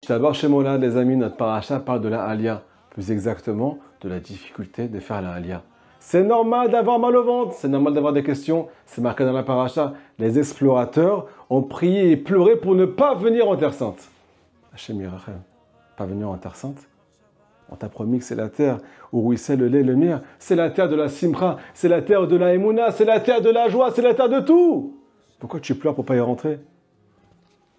D'abord, chez Mola, les amis, notre paracha parle de la Aliyah, plus exactement de la difficulté de faire la Aliyah. C'est normal d'avoir mal au ventre, c'est normal d'avoir des questions, c'est marqué dans la paracha. Les explorateurs ont prié et pleuré pour ne pas venir en Terre Sainte. Hachem Yirachem, pas venir en Terre Sainte. On t'a promis que c'est la terre où ruisselle le lait et le miel. C'est la terre de la Simra, c'est la terre de la Emouna, c'est la terre de la joie, c'est la terre de tout. Pourquoi tu pleures pour ne pas y rentrer?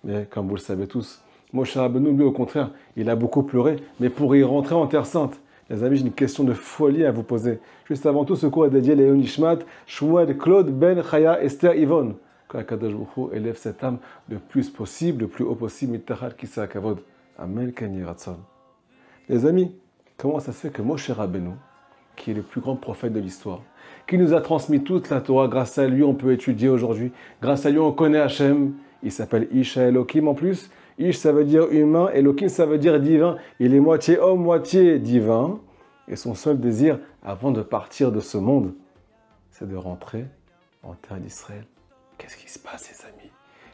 Mais comme vous le savez tous, Moshe Rabbeinu, lui, au contraire, il a beaucoup pleuré, mais pour y rentrer en Terre Sainte. Les amis, j'ai une question de folie à vous poser. Juste avant tout, ce cours est dédié à Léon Nishmat, Shmuel, Claude, Ben, Chaya, Esther, Yvonne. Que Akadosh Baruch Hu élève cette âme le plus possible, le plus haut possible, Mittachal Kisa Kavod. Amen, Kani Ratzon. Les amis, comment ça se fait que Moshe Rabbeinu, qui est le plus grand prophète de l'histoire, qui nous a transmis toute la Torah, grâce à lui, on peut étudier aujourd'hui, grâce à lui, on connaît Hachem, il s'appelle Isha Elohim en plus. Ish, ça veut dire humain, Elohim, ça veut dire divin. Il est moitié homme, moitié divin. Et son seul désir, avant de partir de ce monde, c'est de rentrer en terre d'Israël. Qu'est-ce qui se passe, les amis?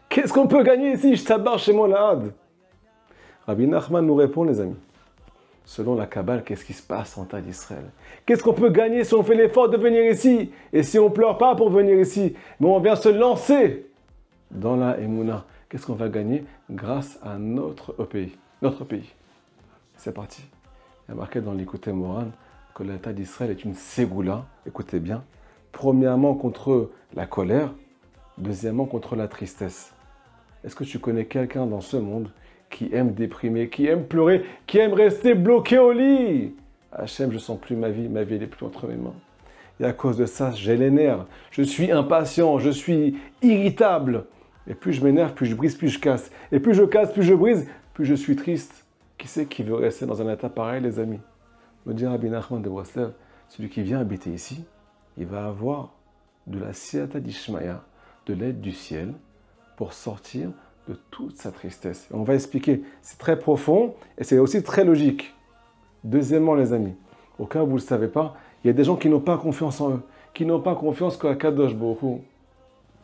Qu'est-ce qu'on peut gagner ici? Je tabarre chez moi la Had. Rabbi Nachman nous répond, les amis. Selon la Kabbale, qu'est-ce qui se passe en terre d'Israël? Qu'est-ce qu'on peut gagner si on fait l'effort de venir ici? Et si on ne pleure pas pour venir ici, mais on vient se lancer dans la Emouna? Qu'est-ce qu'on va gagner grâce à notre pays? Notre pays. C'est parti. Il y a marqué dans l'Écoute Moran que l'État d'Israël est une ségoula. Écoutez bien. Premièrement, contre la colère. Deuxièmement, contre la tristesse. Est-ce que tu connais quelqu'un dans ce monde qui aime déprimer, qui aime pleurer, qui aime rester bloqué au lit? Hachem, je ne sens plus ma vie elle n'est plus entre mes mains. Et à cause de ça, j'ai les nerfs. Je suis impatient, je suis irritable. Et plus je m'énerve, plus je brise, plus je casse. Et plus je casse, plus je brise, plus je suis triste. Qui c'est qui veut rester dans un état pareil, les amis? Me dit Rabbi Nachman de Breslev, celui qui vient habiter ici, il va avoir de la siyata d'Ishmaya, de l'aide du ciel, pour sortir de toute sa tristesse. Et on va expliquer, c'est très profond et c'est aussi très logique. Deuxièmement, les amis, au cas où vous ne le savez pas, il y a des gens qui n'ont pas confiance en eux, qui n'ont pas confiance que Akadosh Baruch Hu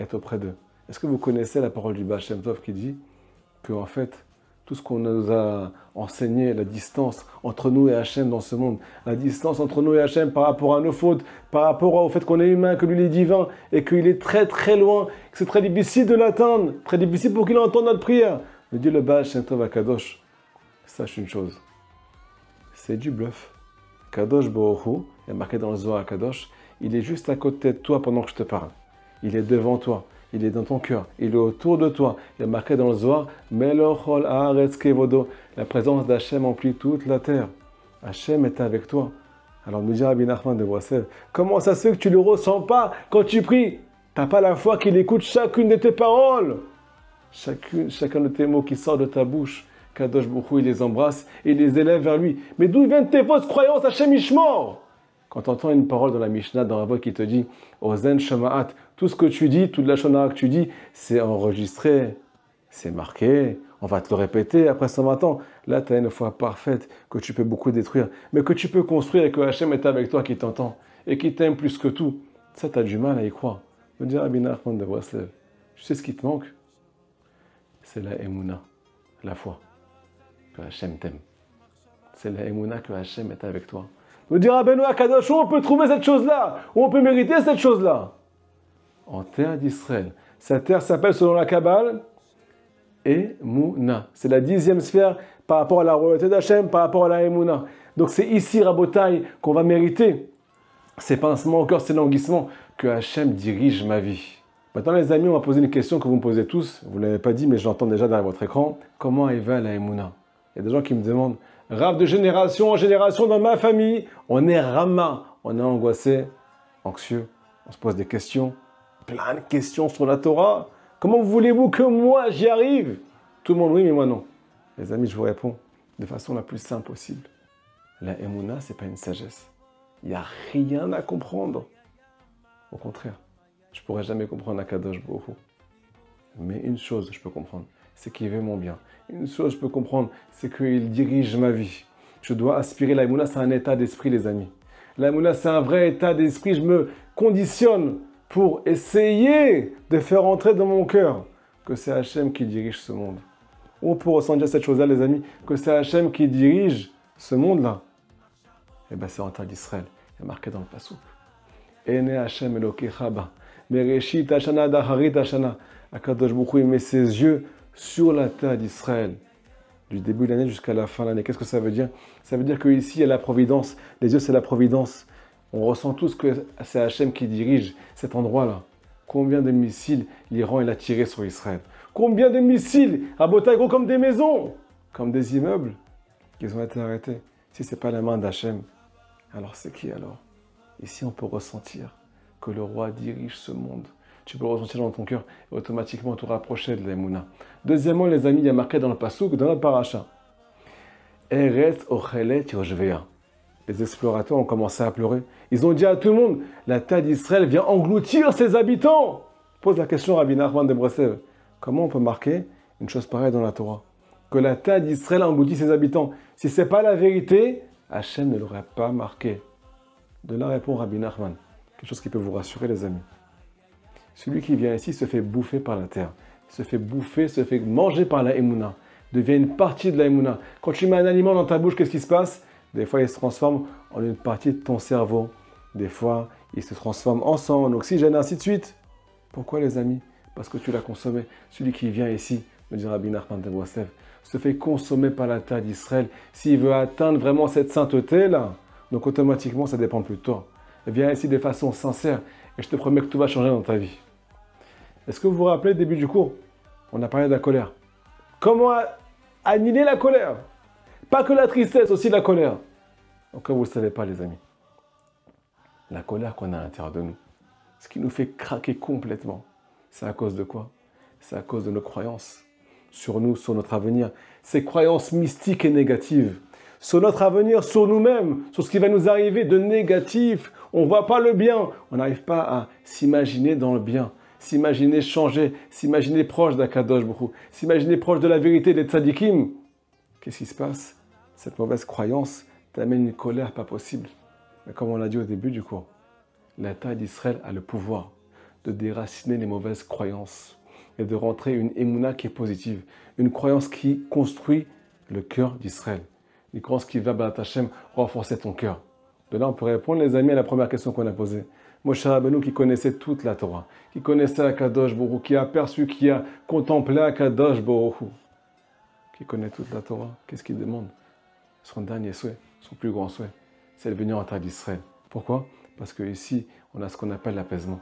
est auprès d'eux. Est-ce que vous connaissez la parole du Baal Shem Tov qui dit que, en fait, tout ce qu'on nous a enseigné, la distance entre nous et Hachem dans ce monde, la distance entre nous et Hachem par rapport à nos fautes, par rapport au fait qu'on est humain, que lui il est divin et qu'il est très très loin, que c'est très difficile de l'atteindre, très difficile pour qu'il entende notre prière. Me dit le Baal Shem Tov à Kadosh, sache une chose, c'est du bluff. Kadosh Baruch Hu, il est marqué dans le Zohar à Kadosh, il est juste à côté de toi pendant que je te parle. Il est devant toi. Il est dans ton cœur, il est autour de toi. Il est marqué dans le Zohar, Melochol Haaretz Kevodo. La présence d'Hachem emplit toute la terre. Hachem est avec toi. Alors nous dit Rabbi Nachman de Breslev, comment ça se fait que tu ne le ressens pas quand tu pries? Tu n'as pas la foi qu'il écoute chacune de tes paroles. Chacun de tes mots qui sortent de ta bouche. Kadosh Baruch Hu, il les embrasse et il les élève vers lui. Mais d'où viennent tes fausses croyances, Hachem Ishmor? Quand tu entends une parole dans la Mishnah, dans la voix qui te dit Ozen Shema'at, tout ce que tu dis, toute la shonara que tu dis, c'est enregistré, c'est marqué, on va te le répéter après 120 ans. Là, tu as une foi parfaite que tu peux beaucoup détruire, mais que tu peux construire et que Hachem est avec toi, qui t'entend et qui t'aime plus que tout. Ça, tu as du mal à y croire. Me dit Rabbi Nachman de Breslev, tu sais ce qui te manque? C'est la Emouna, la foi, que Hachem t'aime. C'est la Emouna que Hachem est avec toi. Nous dira Benoît Akadosh, où on peut trouver cette chose-là? Où on peut mériter cette chose-là? En terre d'Israël. Cette terre s'appelle, selon la Kabbale, Emouna. C'est la 10e sphère par rapport à la royauté d'Hachem, par rapport à la Emouna. Donc c'est ici, Rabotai, qu'on va mériter ces pincements au cœur, ces languissements, que Hachem dirige ma vie. Maintenant, les amis, on va poser une question que vous me posez tous. Vous ne l'avez pas dit, mais je l'entends déjà derrière votre écran. Comment elle va la Emouna? Il y a des gens qui me demandent, Rav, de génération en génération dans ma famille, on est rama, on est angoissé, anxieux, on se pose des questions, plein de questions sur la Torah. Comment voulez-vous que moi j'y arrive? Tout le monde oui, mais moi non. Les amis, je vous réponds de façon la plus simple possible. La Emouna, ce n'est pas une sagesse. Il n'y a rien à comprendre. Au contraire, je ne pourrais jamais comprendre Akadosh Baruch Hu. Mais une chose, je peux comprendre, c'est qu'il veut mon bien. Une chose, je peux comprendre, c'est qu'il dirige ma vie. Je dois aspirer. La Emouna, c'est un état d'esprit, les amis. La Emouna, c'est un vrai état d'esprit. Je me conditionne pour essayer de faire entrer dans mon cœur que c'est Hachem qui dirige ce monde. Où on peut ressentir cette chose-là, les amis, que c'est Hachem qui dirige ce monde-là. Eh bien, c'est en terre d'Israël. Il y a marqué dans le Passouk. Ene Hachem Elokecha ba. Mereshit Hashana daharit Hashana. Akadosh Baruch Hu, il met ses yeux sur la terre d'Israël. Du début de l'année jusqu'à la fin de l'année. Qu'est-ce que ça veut dire? Ça veut dire qu'ici, il y a la providence. Les yeux, c'est la providence. On ressent tous que c'est Hachem qui dirige cet endroit-là. Combien de missiles l'Iran a tiré sur Israël? Combien de missiles à Botaï, gros comme des maisons, comme des immeubles, qui ont été arrêtés? Si ce n'est pas la main d'Hachem, alors c'est qui alors? Ici, on peut ressentir que le roi dirige ce monde. Tu peux le ressentir dans ton cœur et automatiquement te rapprocher de l'Emouna. Deuxièmement, les amis, il y a marqué dans le Passouk, dans notre paracha. Eretz ochelet yoshveya. Les explorateurs ont commencé à pleurer. Ils ont dit à tout le monde, la terre d'Israël vient engloutir ses habitants. Pose la question à Rabbi Nachman de Breslev. Comment on peut marquer une chose pareille dans la Torah? Que la terre d'Israël engloutit ses habitants. Si ce n'est pas la vérité, Hachem ne l'aurait pas marqué. De là répond Rabbi Nachman. Quelque chose qui peut vous rassurer, les amis. Celui qui vient ici se fait bouffer par la terre. Se fait bouffer, se fait manger par la Emouna. Devient une partie de la Emouna. Quand tu mets un aliment dans ta bouche, qu'est-ce qui se passe? Des fois, il se transforme en une partie de ton cerveau. Des fois, il se transforme en sang, en oxygène, ainsi de suite. Pourquoi, les amis? Parce que tu l'as consommé. Celui qui vient ici, me dit Rabbi Nachman de Breslev, se fait consommer par la terre d'Israël. S'il veut atteindre vraiment cette sainteté-là, donc automatiquement, ça dépend plus de toi. Viens ici de façon sincère et je te promets que tout va changer dans ta vie. Est-ce que vous vous rappelez, début du cours, on a parlé de la colère. Comment annihiler la colère? Pas que la tristesse, aussi la colère. Donc, vous ne le savez pas, les amis. La colère qu'on a à l'intérieur de nous, ce qui nous fait craquer complètement, c'est à cause de quoi? C'est à cause de nos croyances sur nous, sur notre avenir. Ces croyances mystiques et négatives. Sur notre avenir, sur nous-mêmes, sur ce qui va nous arriver de négatif. On ne voit pas le bien. On n'arrive pas à s'imaginer dans le bien. S'imaginer changer. S'imaginer proche d'Akadosh Baruch Hu. S'imaginer proche de la vérité des tzadikim. Qu'est-ce qui se passe? Cette mauvaise croyance t'amène une colère pas possible. Mais comme on l'a dit au début du cours, la terre d'Israël a le pouvoir de déraciner les mauvaises croyances et de rentrer une émouna qui est positive. Une croyance qui construit le cœur d'Israël. Une croyance qui va, B'at Hashem, renforcer ton cœur. De là, on peut répondre, les amis, à la première question qu'on a posée. Moshe Rabbeinu qui connaissait toute la Torah, qui connaissait Akadosh Baruch Hu, qui a perçu, qui a contemplé Akadosh Baruch Hu, qui connaît toute la Torah, qu'est-ce qu'il demande? Son dernier souhait, son plus grand souhait, c'est de venir en terre d'Israël. Pourquoi? Parce qu'ici, on a ce qu'on appelle l'apaisement.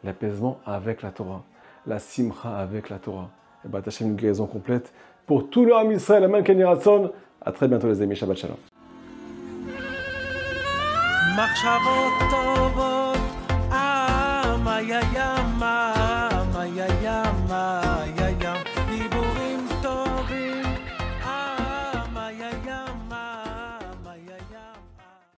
L'apaisement avec la Torah. La simcha avec la Torah. Et B'at Hashem, une guérison complète pour tout le Ham Israël, la même Keniratzon. À très bientôt, les amis. Shabbat Shalom. מחשבות טובות, איי איי